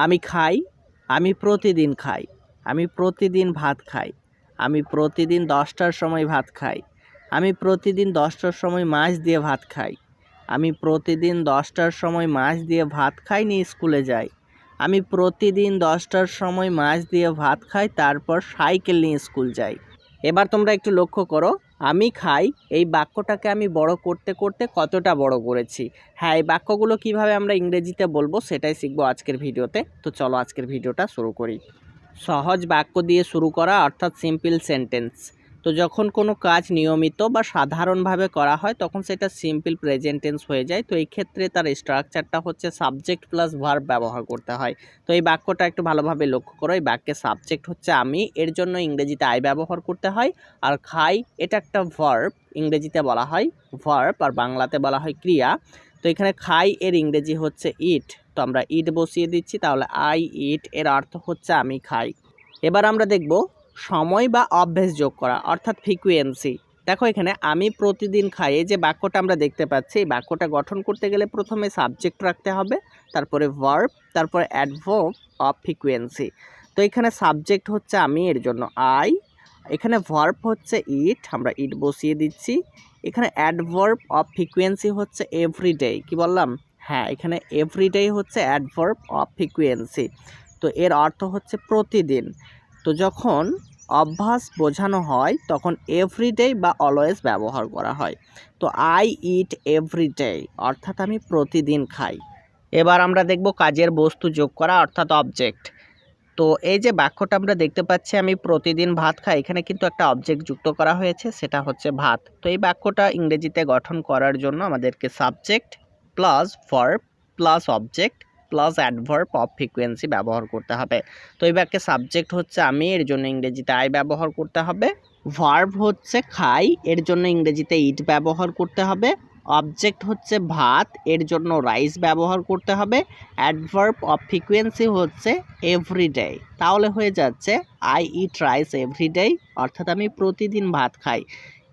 আমি খাই, আমি প্রতিদিন খাই, আমি প্রতিদিন ভাত খাই, আমি প্রতিদিন 10টার সময় ভাত খাই, আমি প্রতিদিন 10টার সময় মাছ দিয়ে ভাত খাই, আমি প্রতিদিন 10টার সময় মাছ দিয়ে ভাত খাই নিয়ে স্কুলে যাই, আমি প্রতিদিন 10টার সময় মাছ দিয়ে ভাত খাই, তারপর সাইকেল নিয়ে স্কুল যাই। এবার তোমরা একটু লক্ষ্য করো, আমি খাই এই বাক্যটাকে আমি বড় করতে করতে কতটা বড় করেছি। হ্যাঁ, এই বাক্যগুলো কিভাবে আমরা ইংরেজিতে বলবো সেটাই শিখবো আজকের ভিডিওতে। তো চলো আজকের ভিডিওটা শুরু করি। সহজ বাক্য দিয়ে শুরু করা অর্থাৎ সিম্পল সেন্টেন্স। তো যখন কোনো কাজ নিয়মিত বা সাধারণভাবে করা হয় তখন সেটা সিম্পল প্রেজেন্ট টেন্স হয়ে যায়। তো এই ক্ষেত্রে তার স্ট্রাকচারটা হচ্ছে সাবজেক্ট প্লাস ভার্ব ব্যবহার করতে হয়। তো এই বাক্যটা একটু ভালোভাবে লক্ষ্য করো। এই বাক্যের সাবজেক্ট হচ্ছে আমি, এর জন্য ইংরেজিতে আই ব্যবহার করতে হয়। আর খাই এটা একটা ভার্ব, ইংরেজিতে বলা হয় ভার্ব আর বাংলাতে বলা হয় ক্রিয়া। তো এখানে খাই এর ইংরেজি হচ্ছে ইট, তো আমরা ইট বসিয়ে দিচ্ছি, তাহলে আই ইট এর অর্থ হচ্ছে আমি খাই। এবার আমরা দেখব সময় বা অভ্যেস যোগ করা অর্থাৎ ফ্রিকুয়েন্সি। দেখো এখানে আমি প্রতিদিন খাই, এই যে বাক্যটা আমরা দেখতে পাচ্ছি, এই বাক্যটা গঠন করতে গেলে প্রথমে সাবজেক্ট রাখতে হবে, তারপরে ভার্ব, তারপরে অ্যাডভার্ব অফ ফ্রিকুয়েন্সি। তো এখানে সাবজেক্ট হচ্ছে আমি, এর জন্য আই। এখানে ভার্ব হচ্ছে ইট, আমরা ইট বসিয়ে দিচ্ছি। এখানে অ্যাডভার্ব অফ ফ্রিকুয়েন্সি হচ্ছে এভরিডে। কি বললাম? হ্যাঁ, এখানে এভরিডে হচ্ছে অ্যাডভার্ব অফ ফ্রিকুয়েন্সি। তো এর অর্থ হচ্ছে প্রতিদিন। তো যখন অভ্যাস বোঝানো হয় তখন এভরিডে বা অলওয়েজ ব্যবহার করা হয়। তো আই ইট এভরিডে অর্থাৎ আমি প্রতিদিন খাই। এবার আমরা দেখব কাজের বস্তু যোগ করা অর্থাৎ অবজেক্ট। তো এই যে বাক্যটা আমরা দেখতে পাচ্ছি আমি প্রতিদিন ভাত খাই, এখানে কিন্তু একটা অবজেক্ট যুক্ত করা হয়েছে, সেটা হচ্ছে ভাত। তো এই বাক্যটা ইংরেজিতে গঠন করার জন্য আমাদেরকে subject plus verb plus object plus adverb of frequency ব্যবহার করতে হবে। তো এই বাক্যে সাবজেক্ট হচ্ছে আমি, এর জন্য ইংরেজিতে আই ব্যবহার করতে হবে। ভার্ব হচ্ছে খাই, এর জন্য ইংরেজিতে ইট ব্যবহার করতে হবে। অবজেক্ট হচ্ছে ভাত, এর জন্য রাইস ব্যবহার করতে হবে। অ্যাডভার্ব অফ ফ্রিকুয়েন্সি হচ্ছে এভরিডে, তাহলে হয়ে যাচ্ছে আই ইট রাইস এভরিডে অর্থাৎ আমি প্রতিদিন ভাত খাই।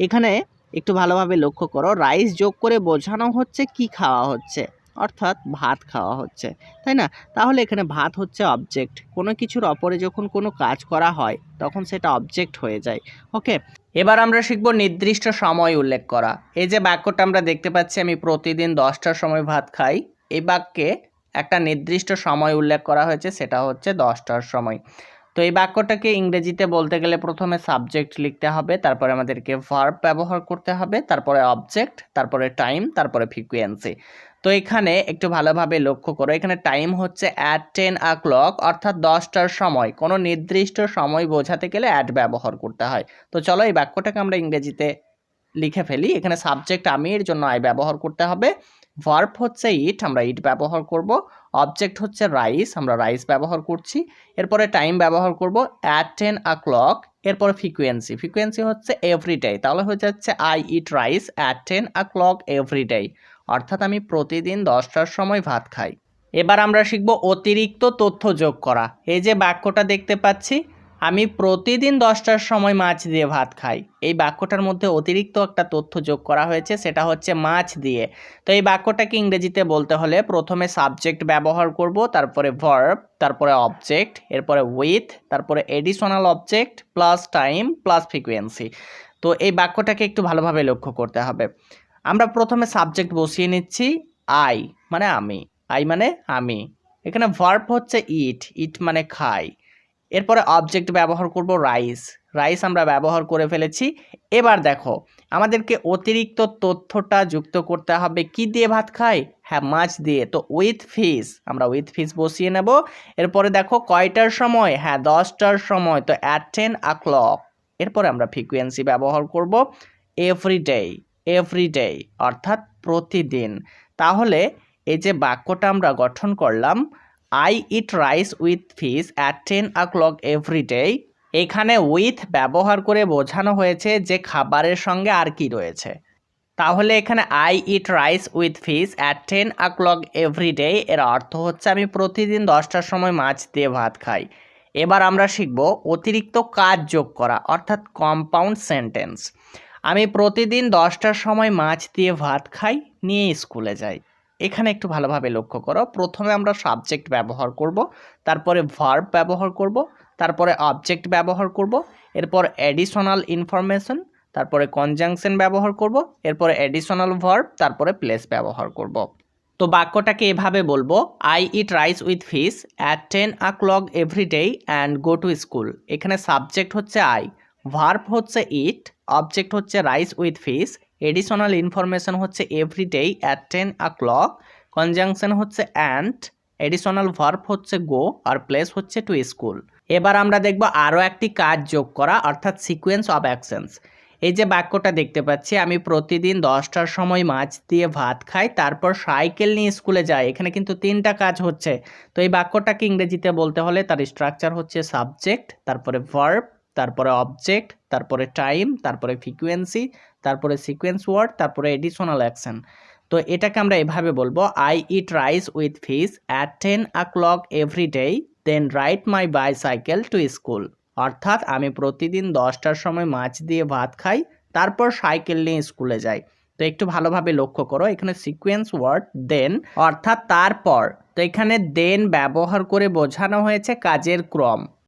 এখানে একটু ভালোভাবে লক্ষ্য করো, রাইস যোগ করে বোঝানো হচ্ছে কি খাওয়া হচ্ছে, অর্থাৎ ভাত খাওয়া হচ্ছে, তাই না? তাহলে এখানে ভাত হচ্ছে অবজেক্ট। কোনো কিছুর অপরে যখন কোনো কাজ করা হয় তখন সেটা অবজেক্ট হয়ে যায়। ওকে, এবার আমরা শিখব নির্দিষ্ট সময় উল্লেখ করা। এই যে বাক্যটা আমরা দেখতে পাচ্ছি আমি প্রতিদিন 10টার সময় ভাত খাই, এই বাক্যে একটা নির্দিষ্ট সময় উল্লেখ করা হয়েছে, সেটা হচ্ছে 10টার সময়। তো এই বাক্যটাকে ইংরেজিতে বলতে গেলে প্রথমে সাবজেক্ট লিখতে হবে, তারপরে আমাদেরকে ভার্ব ব্যবহার করতে হবে, তারপরে অবজেক্ট, তারপরে টাইম, তারপরে ফ্রিকুয়েন্সি। তো এখানে একটু ভালোভাবে লক্ষ্য করো, এখানে টাইম হচ্ছে অ্যাট 10 o'clock অর্থাৎ 10টার সময়। কোনো নির্দিষ্ট সময় বোঝাতে গেলে অ্যাট ব্যবহার করতে হয়। তো চলো এই বাক্যটাকে আমরা ইংরেজিতে লিখে ফেলি। এখানে সাবজেক্ট আমি, এর জন্য আই ব্যবহার করতে হবে। ভার্ব হচ্ছে ইট, আমরা ইট ব্যবহার করব। অবজেক্ট হচ্ছে রাইস, আমরা রাইস ব্যবহার করছি। এরপরে টাইম ব্যবহার করব অ্যাট 10 o'clock। এরপরে ফ্রিকুয়েন্সি, ফ্রিকুয়েন্সি হচ্ছে এভরিডে, তাহলে হয়ে যাচ্ছে I eat rice at 10 o'clock everyday অর্থাৎ আমি প্রতিদিন 10টার সময় ভাত খাই। এবার আমরা শিখব অতিরিক্ত তথ্য যোগ করা। এই যে বাক্যটা দেখতে পাচ্ছি আমি প্রতিদিন 10টার সময় মাছ দিয়ে ভাত খাই, এই বাক্যটার মধ্যে অতিরিক্ত একটা তথ্য যোগ করা হয়েছে, সেটা হচ্ছে মাছ দিয়ে। তো এই বাক্যটাকে ইংরেজিতে বলতে হলে প্রথমে সাবজেক্ট ব্যবহার করব, তারপরে ভার্ব, তারপরে অবজেক্ট, এরপরে উইথ, তারপরে additional object plus time plus frequency. তো এই বাক্যটাকে একটু ভালোভাবে লক্ষ্য করতে হবে। আমরা প্রথমে সাবজেক্ট বসিয়ে নিচ্ছি আই, মানে আমি, আই মানে আমি। এখানে ভার্ব হচ্ছে ইট, ইট মানে খাই। এরপরে অবজেক্ট ব্যবহার করব রাইস, রাইস আমরা ব্যবহার করে ফেলেছি। এবার দেখো আমাদেরকে অতিরিক্ত তথ্যটা যুক্ত করতে হবে, কি দিয়ে ভাত খাই? হ্যাঁ, মাছ দিয়ে। তো উইথ ফিশ, আমরা উইথ ফিশ বসিয়ে নেব। এরপরে দেখো কয়টার সময়? হ্যাঁ, 10টার সময়, তো অ্যাট 10 o'clock। এরপরে আমরা ফ্রিকুয়েন্সি ব্যবহার করব এভরিডে, এভরিডে অর্থাৎ প্রতিদিন। তাহলে এই যে বাক্যটা আমরা গঠন করলাম I eat rice with fish at 10 o'clock everyday, এখানে উইথ ব্যবহার করে বোঝানো হয়েছে যে খাবারের সঙ্গে আর কি রয়েছে। তাহলে এখানে I eat rice with fish at 10 o'clock everyday এর অর্থ হচ্ছে আমি প্রতিদিন 10টার সময় মাছ দিয়ে ভাত খাই। এবার আমরা শিখব অতিরিক্ত কাজ যোগ করা অর্থাৎ কম্পাউন্ড সেন্টেন্স। আমি প্রতিদিন 10টার সময় মাছ দিয়ে ভাত খাই নিয়ে স্কুলে যাই। এখানে একটু ভালোভাবে লক্ষ্য করো, প্রথমে আমরা সাবজেক্ট ব্যবহার করব, তারপরে ভার্ব ব্যবহার করব, তারপরে অবজেক্ট ব্যবহার করব, এরপর অ্যাডিশনাল ইনফরমেশন, তারপরে কনজাংশন ব্যবহার করব, এরপরে অ্যাডিশনাল ভার্ব, তারপরে প্লেস ব্যবহার করব। তো বাক্যটাকে এভাবে বলবো, I eat rice with fish at 10 o'clock every day and go to school. এখানে সাবজেক্ট হচ্ছে আই, ভার্ব হচ্ছে ইট, অবজেক্ট হচ্ছে rice with fish, additional information হচ্ছে every day at 10 o'clock, conjunction হচ্ছে অ্যান্ড, এডিশনাল ভার্ব হচ্ছে go, আর place হচ্ছে to school. এবার আমরা দেখব আরও একটি কাজ যোগ করা, অর্থাৎ সিকোয়েন্স অফ অ্যাকশনস। এই যে বাক্যটা দেখতে পাচ্ছি, আমি প্রতিদিন 10টার সময় মাছ দিয়ে ভাত খাই, তারপর সাইকেল নিয়ে স্কুলে যাই। এখানে কিন্তু 3টা কাজ হচ্ছে। তো এই বাক্যটাকে ইংরেজিতে বলতে হলে তার স্ট্রাকচার হচ্ছে সাবজেক্ট, তারপরে ভার্ব, তারপরে অবজেক্ট, তারপরে টাইম, তারপরে ফ্রিকুয়েন্সি, তারপরে সিকোয়েন্স ওয়ার্ড, তারপরে এডিশনাল অ্যাকশন। তো এটাকে আমরা এভাবে বলবো, I eat rice with fish at 10 o'clock every day, then ride my bicycle to school. অর্থাৎ আমি প্রতিদিন 10টার সময় মাছ দিয়ে ভাত খাই, তারপর সাইকেল নিয়ে স্কুলে যাই। তো একটু ভালোভাবে লক্ষ্য করো, এখানে সিকোয়েন্স ওয়ার্ড দেন, অর্থাৎ তারপর। তো এখানে দেন ব্যবহার করে বোঝানো হয়েছে কাজের ক্রম।